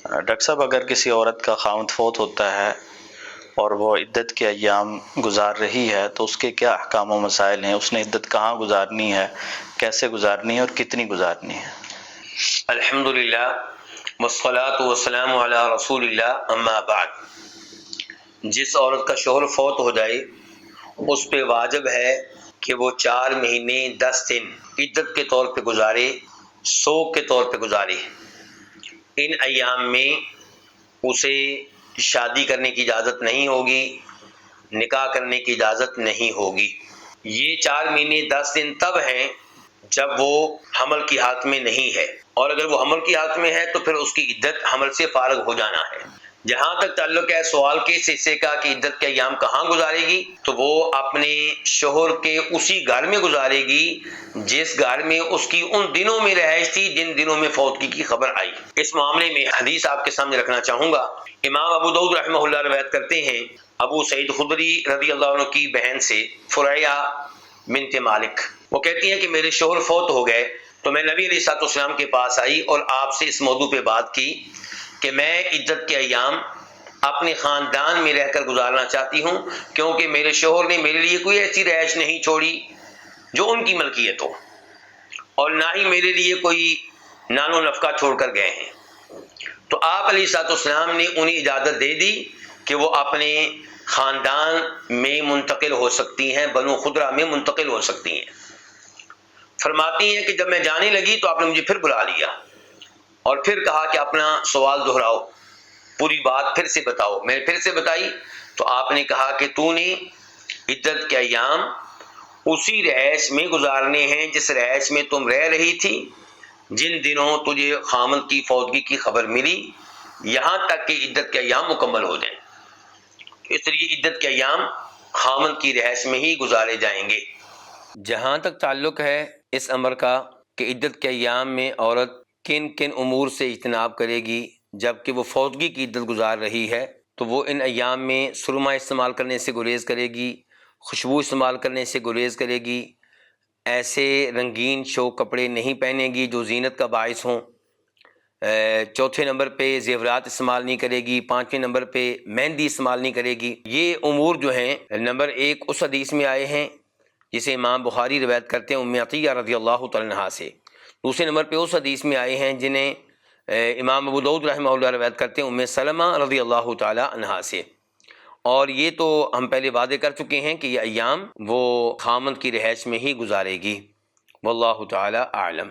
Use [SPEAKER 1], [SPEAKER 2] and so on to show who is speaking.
[SPEAKER 1] Doctor صاحب، اگر کسی عورت کا خاوند فوت ہوتا ہے اور وہ عدت کے ایام گزار رہی ہے تو اس کے کیا احکام و مسائل ہیں؟ اس نے عدت کہاں گزارنی ہے، کیسے گزارنی ہے اور کتنی گزارنی ہے؟
[SPEAKER 2] الحمدللہ والصلاة والسلام علی رسول اللہ، اما بعد۔ جس عورت کا شوہر فوت ہو جائے اس پہ واجب ہے کہ وہ 4 مہینے 10 دن عدت کے طور پہ گزارے، سوگ کے طور پہ گزارے۔ ان ایام میں اسے شادی کرنے کی اجازت نہیں ہوگی، نکاح کرنے کی اجازت نہیں ہوگی۔ یہ 4 مہینے 10 دن تب ہیں جب وہ حمل کی حالت میں نہیں ہے، اور اگر وہ حمل کی حالت میں ہے تو پھر اس کی عدت حمل سے فارغ ہو جانا ہے۔ جہاں تک تعلق ہے سوال کے اس حصے کا کہ عدت کے ایام کہاں گزارے گی، تو وہ اپنے شوہر کے اسی گھر میں گزارے گی جس گھر میں اس کی ان دنوں میں رہائش تھی جن دنوں میں فوتگی کی خبر آئی۔ اس معاملے میں حدیث آپ کے سامنے رکھنا چاہوں گا۔ امام ابو داؤد رحمہ اللہ روایت کرتے ہیں ابو سعید خدری رضی اللہ عنہ کی بہن سے، فرعیہ بنت مالک، وہ کہتی ہیں کہ میرے شوہر فوت ہو گئے تو میں نبی علیہ الصلوۃ والسلام کے پاس آئی اور آپ سے اس موضوع پہ بات کی کہ میں عدت کے ایام اپنے خاندان میں رہ کر گزارنا چاہتی ہوں، کیونکہ میرے شوہر نے میرے لیے کوئی ایسی رہائش نہیں چھوڑی جو ان کی ملکیت ہو، اور نہ ہی میرے لیے کوئی نان و نفقہ چھوڑ کر گئے ہیں۔ تو آپ علیہ الصلوۃ والسلام نے انہیں اجازت دے دی کہ وہ اپنے خاندان میں منتقل ہو سکتی ہیں، بنو خدرہ میں منتقل ہو سکتی ہیں۔ فرماتی ہیں کہ جب میں جانے لگی تو آپ نے مجھے پھر بلا لیا اور پھر کہا کہ اپنا سوال دہراؤ، پوری بات پھر سے بتاؤ۔ میں پھر سے بتائی تو آپ نے کہا کہ تو نے عدت کے ایام اسی رہائش میں گزارنے ہیں جس رہائش میں تم رہ رہی تھی جن دنوں تجھے خامد کی فوتگی کی خبر ملی، یہاں تک کہ عدت کے ایام مکمل ہو جائیں۔ اس لیے عدت کے ایام خامد کی رہائش میں ہی گزارے جائیں گے۔ جہاں تک تعلق ہے اس امر کا کہ عدت کے ایام میں عورت کن کن امور سے اجتناب کرے گی جبکہ وہ فوتگی کی عدت گزار رہی ہے، تو وہ ان ایام میں سرما استعمال کرنے سے گریز کرے گی، خوشبو استعمال کرنے سے گریز کرے گی، ایسے رنگین شوق کپڑے نہیں پہنے گی جو زینت کا باعث ہوں، چوتھے نمبر پہ زیورات استعمال نہیں کرے گی، 5ویں نمبر پہ مہندی استعمال نہیں کرے گی۔ یہ امور جو ہیں نمبر 1 اس حدیث میں آئے ہیں جسے امام بخاری روایت کرتے ہیں ام عطیہ رضی اللہ تعالی عنہا سے۔ دوسرے نمبر پہ اس حدیث میں آئے ہیں جنہیں امام ابو داؤد رحمہ اللہ روایت کرتے ہیں ام سلمہ رضی اللہ تعالی عنہا سے۔ اور یہ تو ہم پہلے وعدے کر چکے ہیں کہ یہ ایام وہ خامند کی رہائش میں ہی گزارے گی۔ واللہ تعالی اعلم۔